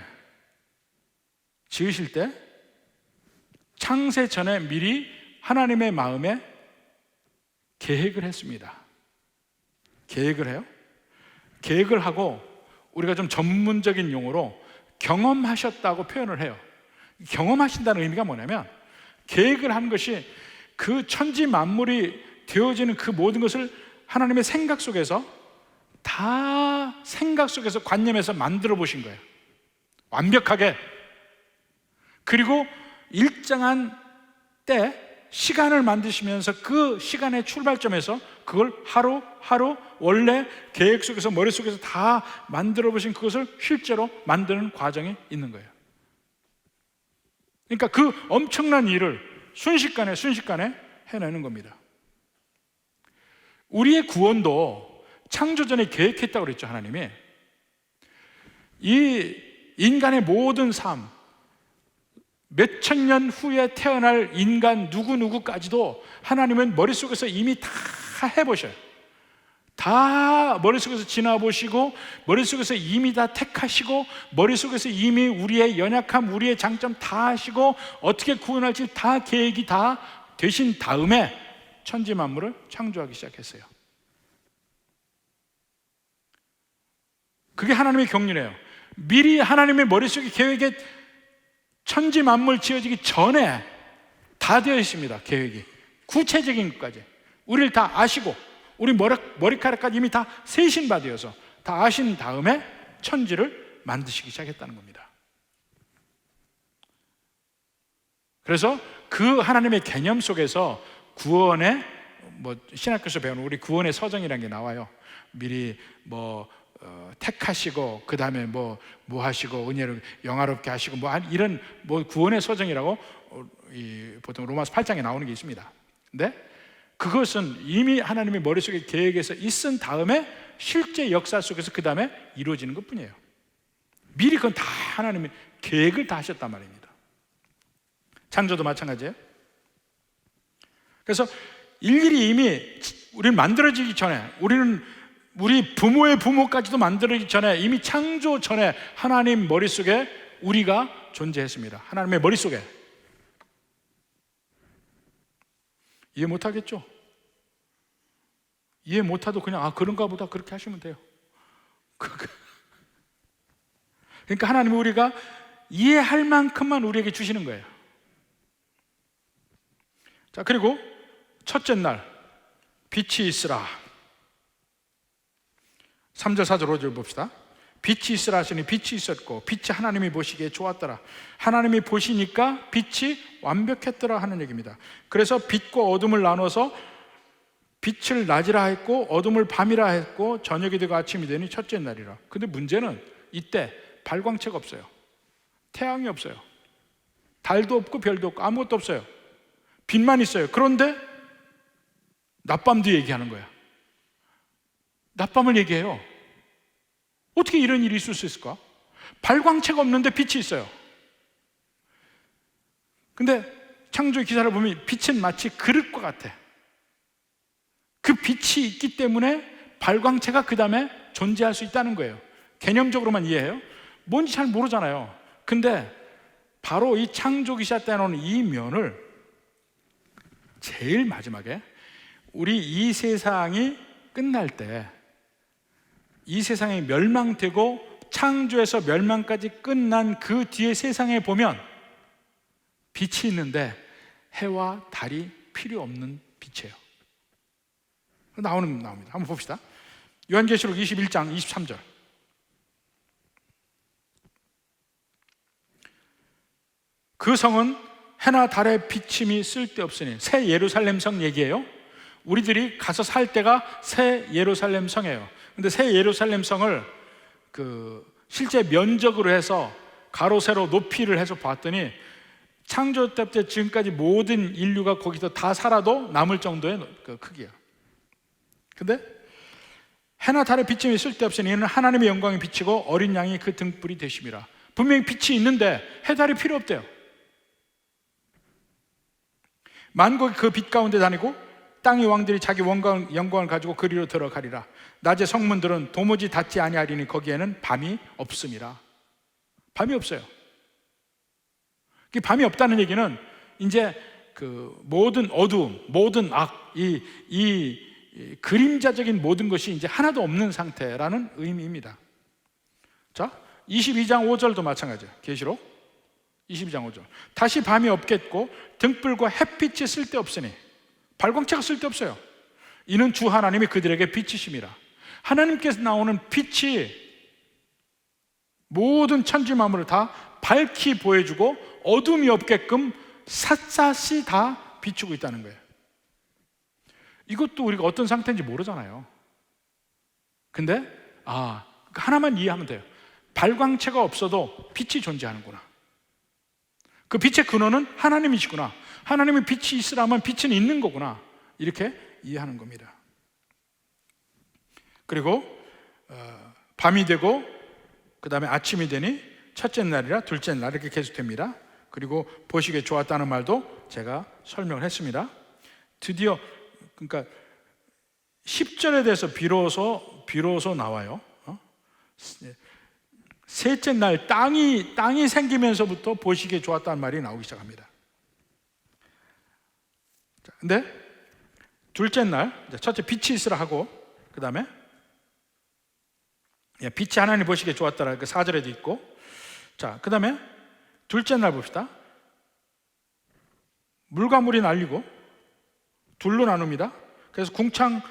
창세 전에 미리 하나님의 마음에 계획을 했습니다. 계획을 해요. 계획을 하고 우리가 좀 전문적인 용어로 경험하셨다고 표현을 해요. 경험하신다는 의미가 뭐냐면, 계획을 한 것이 그 천지 만물이 되어지는 그 모든 것을 하나님의 생각 속에서 관념에서 만들어 보신 거예요. 완벽하게. 그리고 일정한 때 시간을 만드시면서 그 시간의 출발점에서 그걸 하루 원래 계획 속에서 머릿속에서 다 만들어 보신 그것을 실제로 만드는 과정이 있는 거예요. 그러니까 그 엄청난 일을 순식간에 해내는 겁니다. 우리의 구원도 창조전에 계획했다고 그랬죠. 하나님이 이 인간의 모든 삶, 몇천 년 후에 태어날 인간 누구누구까지도 하나님은 머릿속에서 이미 다 해보셔요. 다 머릿속에서 지나보시고, 머릿속에서 이미 다 택하시고, 머릿속에서 이미 우리의 연약함, 우리의 장점 다 아시고, 어떻게 구원할지 다 계획이 다 되신 다음에 천지 만물을 창조하기 시작했어요. 그게 하나님의 경륜이에요. 미리 하나님의 머릿속에 계획에 천지 만물 지어지기 전에 다 되어 있습니다. 계획이 구체적인 것까지 우리를 다 아시고, 우리 머리카락까지 이미 다 세신 바 되어서 다 아신 다음에 천지를 만드시기 시작했다는 겁니다. 그래서 그 하나님의 개념 속에서 구원의 신학교에서 배우는 우리 구원의 서정이라는 게 나와요. 미리 택하시고, 그 다음에 뭐 하시고, 은혜를 영화롭게 하시고, 이런 구원의 서정이라고 보통 로마서 8장에 나오는 게 있습니다. 근데 그것은 이미 하나님의 머릿속에 계획에서 있은 다음에 실제 역사 속에서 그 다음에 이루어지는 것 뿐이에요. 미리 그건 다 하나님의 계획을 다 하셨단 말입니다. 창조도 마찬가지예요. 그래서 일일이 이미 우리는 만들어지기 전에, 우리 부모의 부모까지도 만들어지기 전에, 이미 창조 전에 하나님 머릿속에 우리가 존재했습니다. 하나님의 머릿속에. 이해 못하겠죠? 이해 못하도 그냥 그런가 보다 그렇게 하시면 돼요. 그러니까 하나님은 우리가 이해할 만큼만 우리에게 주시는 거예요. 자, 그리고 첫째 날 빛이 있으라. 3절 4절 5절 봅시다. 빛이 있으라 하시니 빛이 있었고, 빛이 하나님이 보시기에 좋았더라. 하나님이 보시니까 빛이 완벽했더라 하는 얘기입니다. 그래서 빛과 어둠을 나눠서 빛을 낮이라 했고 어둠을 밤이라 했고, 저녁이 되고 아침이 되니 첫째 날이라. 근데 문제는 이때 발광체가 없어요. 태양이 없어요. 달도 없고 별도 없고 아무것도 없어요. 빛만 있어요. 그런데 낮밤도 얘기하는 거야. 낮밤을 얘기해요. 어떻게 이런 일이 있을 수 있을까? 발광체가 없는데 빛이 있어요. 근데 창조의 기사를 보면 빛은 마치 그릇과 같아. 그 빛이 있기 때문에 발광체가 그 다음에 존재할 수 있다는 거예요. 개념적으로만 이해해요. 뭔지 잘 모르잖아요. 근데 바로 이 창조 기사 때 나오는 이 면을 제일 마지막에 우리 이 세상이 끝날 때, 이 세상이 멸망되고 창조에서 멸망까지 끝난 그 뒤에 세상에 보면 빛이 있는데 해와 달이 필요 없는 빛이에요. 나옵니다. 한번 봅시다. 요한계시록 21장 23절. 그 성은 해나 달의 비침이 쓸데없으니, 새 예루살렘 성 얘기예요. 우리들이 가서 살 때가 새 예루살렘 성이에요. 근데 새 예루살렘 성을 실제 면적으로 해서 가로 세로 높이를 해서 봤더니 창조 때부터 지금까지 모든 인류가 거기서 다 살아도 남을 정도의 크기야. 근데 해나 달의 비침이 쓸데없으니 이는 하나님의 영광이 비치고 어린 양이 그 등불이 되심이라. 분명히 빛이 있는데 해달이 필요 없대요. 만국이 그 빛 가운데 다니고 땅의 왕들이 자기 영광을 가지고 그리로 들어가리라. 낮의 성문들은 도무지 닿지 아니하리니 거기에는 밤이 없음이라. 밤이 없어요. 밤이 없다는 얘기는 이제 모든 어두움, 모든 악, 이 그림자적인 모든 것이 이제 하나도 없는 상태라는 의미입니다. 자, 22장 5절도 마찬가지예요. 계시록 22장 5절. 다시 밤이 없겠고 등불과 햇빛이 쓸데없으니, 발광체가 쓸데없어요. 이는 주 하나님이 그들에게 빛이심이라. 하나님께서 나오는 빛이 모든 천지 만물을 다 밝히 보여주고 어둠이 없게끔 샅샅이 다 비추고 있다는 거예요. 이것도 우리가 어떤 상태인지 모르잖아요. 근데 하나만 이해하면 돼요. 발광체가 없어도 빛이 존재하는구나. 그 빛의 근원은 하나님이시구나. 하나님의 빛이 있으라면 빛은 있는 거구나. 이렇게 이해하는 겁니다. 그리고 밤이 되고 그 다음에 아침이 되니 첫째 날이라 둘째 날 이렇게 계속됩니다. 그리고 보시기에 좋았다는 말도 제가 설명을 했습니다. 드디어 그러니까 10절에 대해서 비로소 나와요. 셋째 날 땅이 생기면서부터 보시기에 좋았다는 말이 나오기 시작합니다. 근데 둘째 날 첫째 빛이 있으라 하고 그 다음에 빛이 하나님 보시기에 좋았다라 그 4절에도 있고, 자 그 다음에 둘째 날 봅시다. 물과 물이 날리고 둘로 나눕니다. 그래서 궁창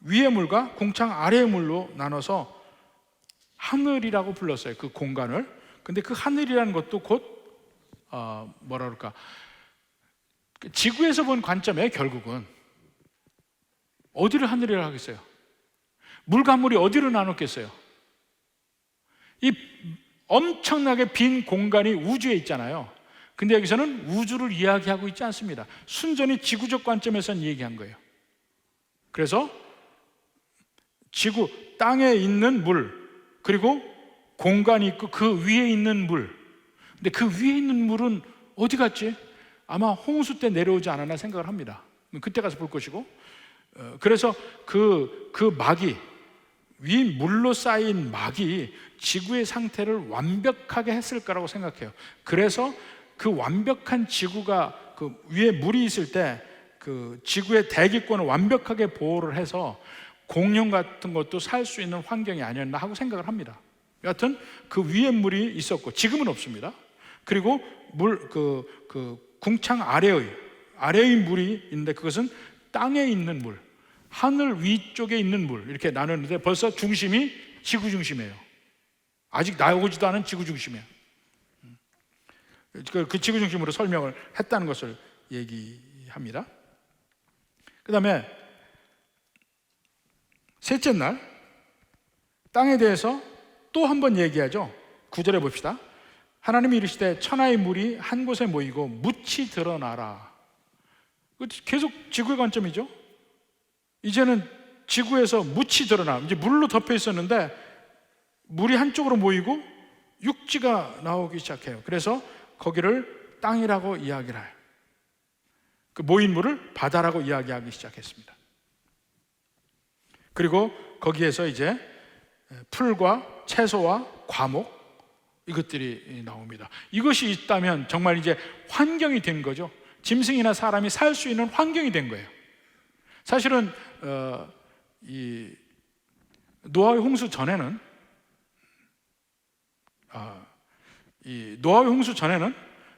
위의 물과 궁창 아래의 물로 나눠서 하늘이라고 불렀어요, 그 공간을. 근데 그 하늘이라는 것도 곧 뭐라 그럴까, 지구에서 본 관점에 결국은 어디를 하늘이라고 하겠어요? 물과 물이 어디로 나눴겠어요? 이 엄청나게 빈 공간이 우주에 있잖아요. 근데 여기서는 우주를 이야기하고 있지 않습니다. 순전히 지구적 관점에서 얘기한 거예요. 그래서 지구, 땅에 있는 물, 그리고 공간이 있고 그 위에 있는 물. 근데 그 위에 있는 물은 어디 갔지? 아마 홍수 때 내려오지 않았나 생각을 합니다. 그때 가서 볼 것이고, 그래서 그 막이, 위 물로 쌓인 막이 지구의 상태를 완벽하게 했을 거라고 생각해요. 그래서 그 완벽한 지구가 그 위에 물이 있을 때 그 지구의 대기권을 완벽하게 보호를 해서 공룡 같은 것도 살 수 있는 환경이 아니었나 하고 생각을 합니다. 여하튼 그 위에 물이 있었고 지금은 없습니다. 그리고 그 궁창 아래의 물이 있는데 그것은 땅에 있는 물, 하늘 위쪽에 있는 물 이렇게 나누는데 벌써 중심이 지구 중심이에요. 아직 나오지도 않은 지구 중심이에요. 그 지구 중심으로 설명을 했다는 것을 얘기합니다. 그 다음에 셋째 날 땅에 대해서 또 한 번 얘기하죠. 9절에 봅시다. 하나님이 이르시되 천하의 물이 한 곳에 모이고 묻이 드러나라. 계속 지구의 관점이죠. 이제는 지구에서 묻이 드러나, 이제 물로 덮여 있었는데 물이 한쪽으로 모이고 육지가 나오기 시작해요. 그래서 거기를 땅이라고 이야기를 해요. 그 모인 물을 바다라고 이야기하기 시작했습니다. 그리고 거기에서 이제 풀과 채소와 과목 이것들이 나옵니다. 이것이 있다면 정말 이제 환경이 된 거죠. 짐승이나 사람이 살 수 있는 환경이 된 거예요. 사실은 이 노아의 홍수 전에는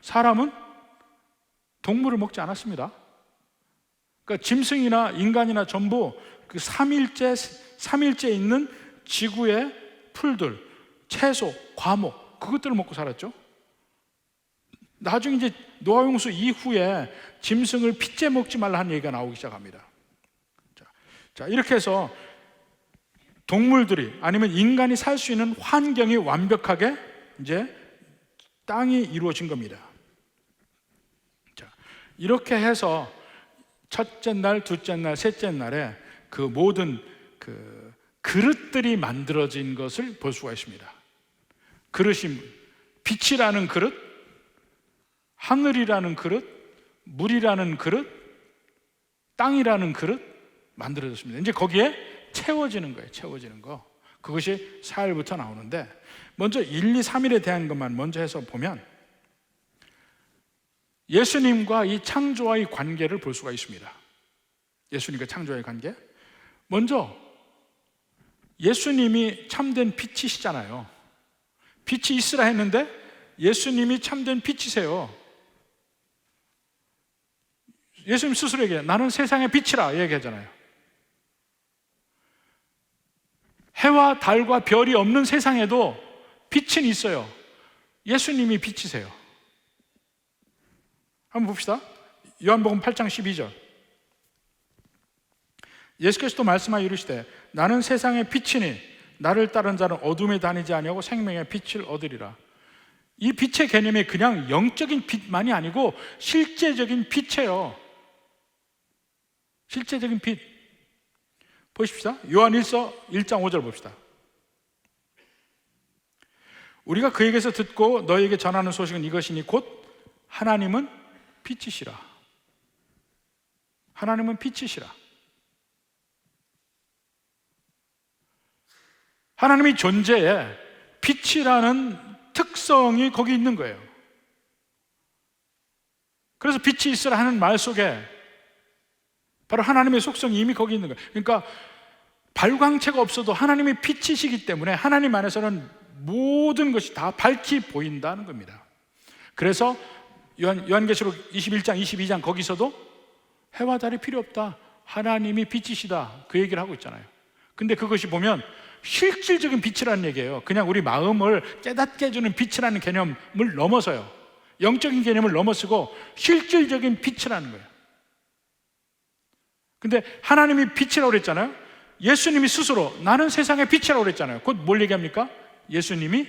사람은 동물을 먹지 않았습니다. 그러니까 짐승이나 인간이나 전부 그 3일째 있는 지구의 풀들, 채소, 과목 그것들을 먹고 살았죠. 나중에 이제 노아 홍수 이후에 짐승을 핏째 먹지 말라 하는 얘기가 나오기 시작합니다. 자, 이렇게 해서 동물들이 아니면 인간이 살 수 있는 환경이 완벽하게 이제 땅이 이루어진 겁니다. 자, 이렇게 해서 첫째 날, 둘째 날, 셋째 날에 그 모든 그 그릇들이 만들어진 것을 볼 수가 있습니다. 그릇이 빛이라는 그릇, 하늘이라는 그릇, 물이라는 그릇, 땅이라는 그릇 만들어졌습니다. 이제 거기에 채워지는 거예요. 채워지는 거. 그것이 4일부터 나오는데 먼저 1, 2, 3일에 대한 것만 먼저 해서 보면 예수님과 이 창조와의 관계를 볼 수가 있습니다. 예수님과 창조와의 관계. 먼저 예수님이 참된 빛이시잖아요. 빛이 있으라 했는데 예수님이 참된 빛이세요. 예수님 스스로 얘기해요. 나는 세상의 빛이라 얘기하잖아요. 해와 달과 별이 없는 세상에도 빛은 있어요. 예수님이 빛이세요. 한번 봅시다. 요한복음 8장 12절. 예수께서 또 말씀하여 이르시되 나는 세상의 빛이니 나를 따른 자는 어둠에 다니지 아니하고 생명의 빛을 얻으리라. 이 빛의 개념이 그냥 영적인 빛만이 아니고 실제적인 빛이에요. 실제적인 빛. 보십시다. 요한일서 1장 5절 봅시다. 우리가 그에게서 듣고 너에게 전하는 소식은 이것이니 곧 하나님은 빛이시라. 하나님은 빛이시라. 하나님의 존재에 빛이라는 특성이 거기 있는 거예요. 그래서 빛이 있으라 하는 말 속에 바로 하나님의 속성이 이미 거기 있는 거예요. 그러니까 발광체가 없어도 하나님의 빛이시기 때문에 하나님 안에서는 모든 것이 다 밝히 보인다는 겁니다. 그래서 요한계시록 21장, 22장 거기서도 해와 달이 필요 없다. 하나님이 빛이시다. 그 얘기를 하고 있잖아요. 근데 그것이 보면 실질적인 빛이라는 얘기예요. 그냥 우리 마음을 깨닫게 해주는 빛이라는 개념을 넘어서요. 영적인 개념을 넘어서고 실질적인 빛이라는 거예요. 근데 하나님이 빛이라고 그랬잖아요. 예수님이 스스로 나는 세상의 빛이라고 그랬잖아요. 곧 뭘 얘기합니까? 예수님이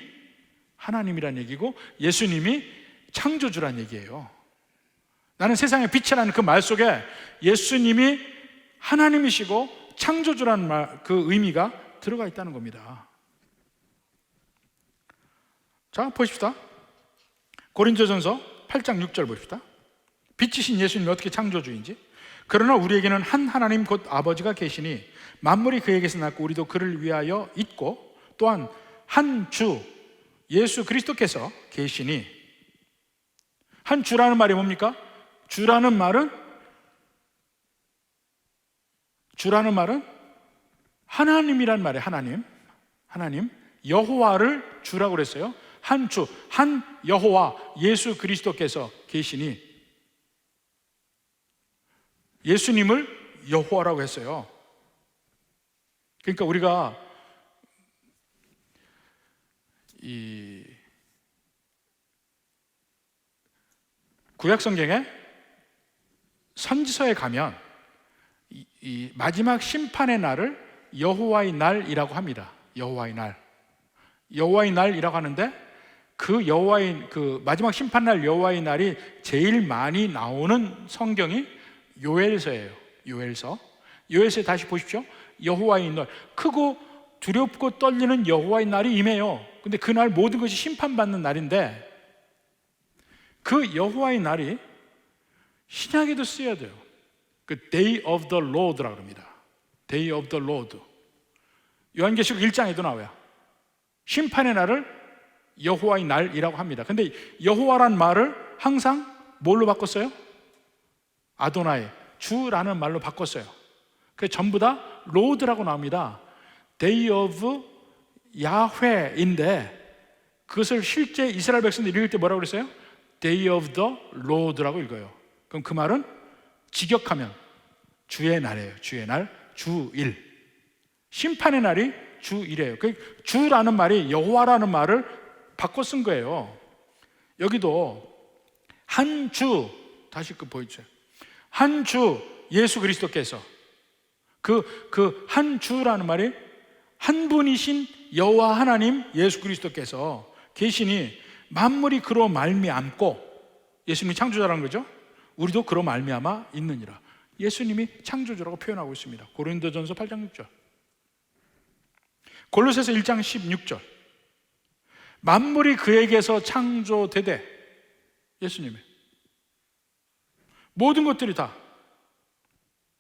하나님이란 얘기고 예수님이 창조주란 얘기예요. 나는 세상의 빛이라는 그 말 속에 예수님이 하나님이시고 창조주라는 말, 그 의미가 들어가 있다는 겁니다. 자, 보십시다. 고린도전서 8장 6절 보십시다. 빛이신 예수님이 어떻게 창조주인지. 그러나 우리에게는 한 하나님 곧 아버지가 계시니 만물이 그에게서 났고 우리도 그를 위하여 있고 또한 한 주 예수 그리스도께서 계시니. 한 주라는 말이 뭡니까? 주라는 말은 하나님이란 말이에요. 하나님 여호와를 주라고 그랬어요. 한 주, 한 여호와 예수 그리스도께서 계시니. 예수님을 여호와라고 했어요. 그러니까 우리가 이 구약성경에 선지서에 가면 이 마지막 심판의 날을 여호와의 날이라고 합니다. 여호와의 날이라고 하는데 그 여호와의 그 마지막 심판날 여호와의 날이 제일 많이 나오는 성경이 요엘서예요. 요엘서에 다시 보십시오. 여호와의 날, 크고 두렵고 떨리는 여호와의 날이 임해요. 근데 그날 모든 것이 심판받는 날인데 그 여호와의 날이 신약에도 쓰여야 돼요. 그 Day of the Lord라고 합니다. Day of the Lord. 요한계시록 1장에도 나와요. 심판의 날을 여호와의 날이라고 합니다. 근데 여호와란 말을 항상 뭘로 바꿨어요? 아도나이, 주라는 말로 바꿨어요. 그래서 전부 다 로드라고 나옵니다. Day of 야훼인데 그것을 실제 이스라엘 백성들이 읽을 때 뭐라고 그랬어요? Day of the Lord라고 읽어요. 그럼 그 말은 직역하면 주의 날이에요. 주의 날, 주일. 심판의 날이 주일이에요. 그 주라는 말이 여호와라는 말을 바꿔 쓴 거예요. 여기도 한 주, 다시 그 보여주세요. 한 주 예수 그리스도께서 그 한 주라는 말이 한 분이신 여호와 하나님 예수 그리스도께서 계시니 만물이 그로 말미암고, 예수님이 창조자라는 거죠. 우리도 그로 말미암아 있느니라. 예수님이 창조주라고 표현하고 있습니다. 고린도전서 8장 6절, 골로새서 1장 16절. 만물이 그에게서 창조되되, 예수님이 모든 것들이 다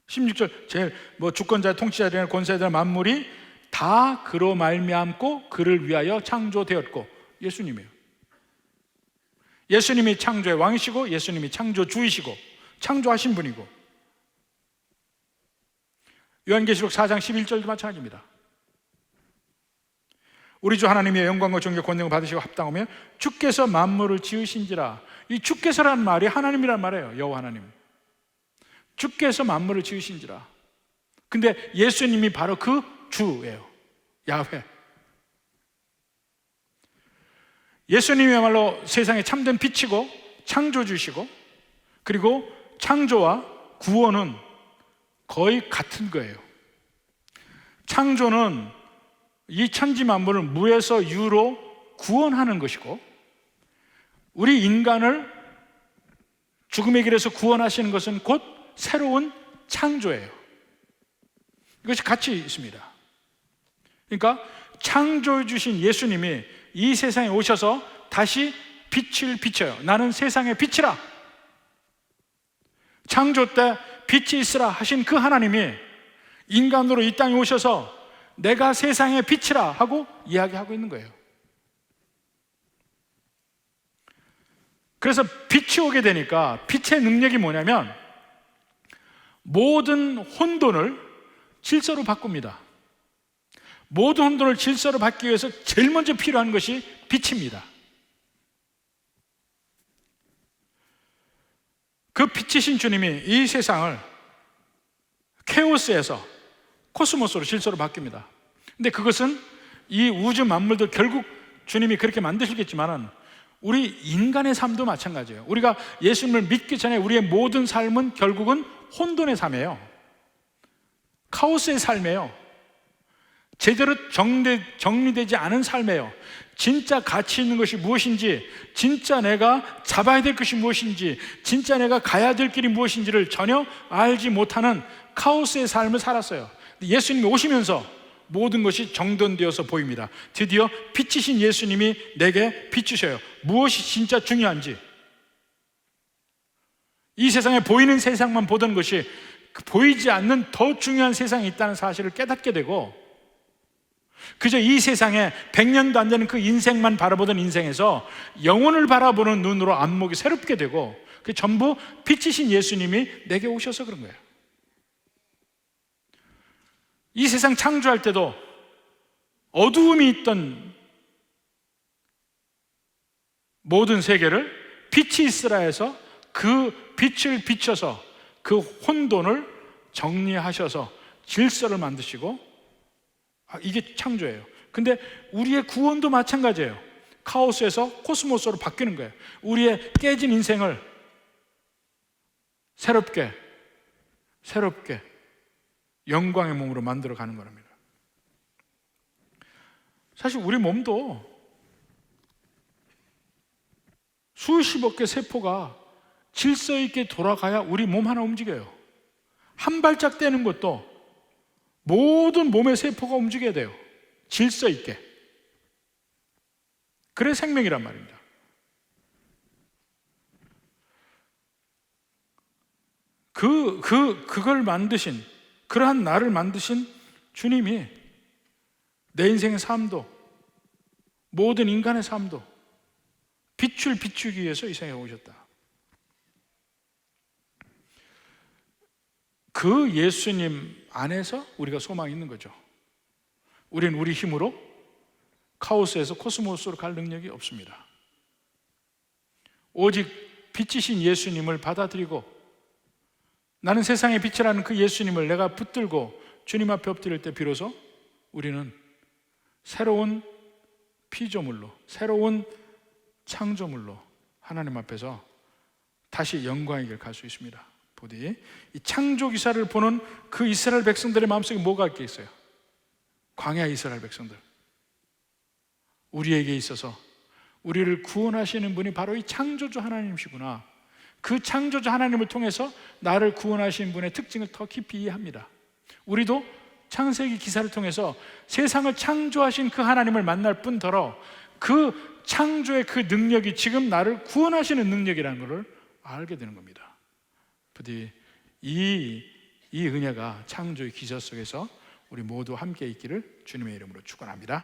16절 제일 주권자, 통치자들, 권세자들 만물이 다 그로 말미암고 그를 위하여 창조되었고, 예수님이에요. 예수님이 창조의 왕이시고 예수님이 창조주이시고 창조하신 분이고. 요한계시록 4장 11절도 마찬가지입니다. 우리 주 하나님의 영광과 존귀와 권능을 받으시고 합당하며 주께서 만물을 지으신지라. 이 주께서라는 말이 하나님이란 말이에요. 여호와 하나님, 주께서 만물을 지으신지라. 근데 예수님이 바로 그 주예요. 야훼. 예수님이야말로 세상에 참된 빛이고 창조주시고, 그리고 창조와 구원은 거의 같은 거예요. 창조는 이 천지 만물을 무에서 유로 구원하는 것이고, 우리 인간을 죽음의 길에서 구원하시는 것은 곧 새로운 창조예요. 이것이 같이 있습니다. 그러니까 창조해 주신 예수님이 이 세상에 오셔서 다시 빛을 비춰요. 나는 세상의 빛이라. 창조 때 빛이 있으라 하신 그 하나님이 인간으로 이 땅에 오셔서 내가 세상의 빛이라 하고 이야기하고 있는 거예요. 그래서 빛이 오게 되니까 빛의 능력이 뭐냐면 모든 혼돈을 질서로 바꿉니다. 모든 혼돈을 질서로 바꾸기 위해서 제일 먼저 필요한 것이 빛입니다. 그 빛이신 주님이 이 세상을 케오스에서 코스모스로 질서로 바뀝니다. 근데 그것은 이 우주 만물도 결국 주님이 그렇게 만드시겠지만은 우리 인간의 삶도 마찬가지예요. 우리가 예수님을 믿기 전에 우리의 모든 삶은 결국은 혼돈의 삶이에요. 카오스의 삶이에요. 제대로 정리되지 않은 삶이에요. 진짜 가치 있는 것이 무엇인지, 진짜 내가 잡아야 될 것이 무엇인지, 진짜 내가 가야 될 길이 무엇인지를 전혀 알지 못하는 카오스의 삶을 살았어요. 예수님이 오시면서 모든 것이 정돈되어서 보입니다. 드디어 빛이신 예수님이 내게 비추셔요. 무엇이 진짜 중요한지, 이 세상에 보이는 세상만 보던 것이 보이지 않는 더 중요한 세상이 있다는 사실을 깨닫게 되고, 그저 이 세상에 100년도 안 되는 그 인생만 바라보던 인생에서 영혼을 바라보는 눈으로 안목이 새롭게 되고, 그게 전부 빛이신 예수님이 내게 오셔서 그런 거예요. 이 세상 창조할 때도 어두움이 있던 모든 세계를 빛이 있으라 해서 그 빛을 비춰서 그 혼돈을 정리하셔서 질서를 만드시고, 이게 창조예요. 근데 우리의 구원도 마찬가지예요. 카오스에서 코스모스로 바뀌는 거예요. 우리의 깨진 인생을 새롭게 영광의 몸으로 만들어 가는 겁니다. 사실 우리 몸도 수십억 개 세포가 질서 있게 돌아가야 우리 몸 하나 움직여요. 한 발짝 떼는 것도 모든 몸의 세포가 움직여야 돼요. 질서 있게. 그래 생명이란 말입니다. 그걸 만드신, 그러한 나를 만드신 주님이 내 인생의 삶도, 모든 인간의 삶도 빛을 비추기 위해서 이 세상에 오셨다. 그 예수님 안에서 우리가 소망이 있는 거죠. 우리는 우리 힘으로 카오스에서 코스모스로 갈 능력이 없습니다. 오직 빛이신 예수님을 받아들이고, 나는 세상의 빛이라는 그 예수님을 내가 붙들고 주님 앞에 엎드릴 때 비로소 우리는 새로운 피조물로, 새로운 창조물로 하나님 앞에서 다시 영광의 길 갈 수 있습니다. 부디 이 창조 기사를 보는 그 이스라엘 백성들의 마음속에 뭐가 있겠어요? 광야 이스라엘 백성들, 우리에게 있어서 우리를 구원하시는 분이 바로 이 창조주 하나님이시구나. 그 창조주 하나님을 통해서 나를 구원하신 분의 특징을 더 깊이 이해합니다. 우리도 창세기 기사를 통해서 세상을 창조하신 그 하나님을 만날 뿐더러 그 창조의 그 능력이 지금 나를 구원하시는 능력이라는 것을 알게 되는 겁니다. 부디 이 은혜가 창조의 기사 속에서 우리 모두 함께 있기를 주님의 이름으로 축원합니다.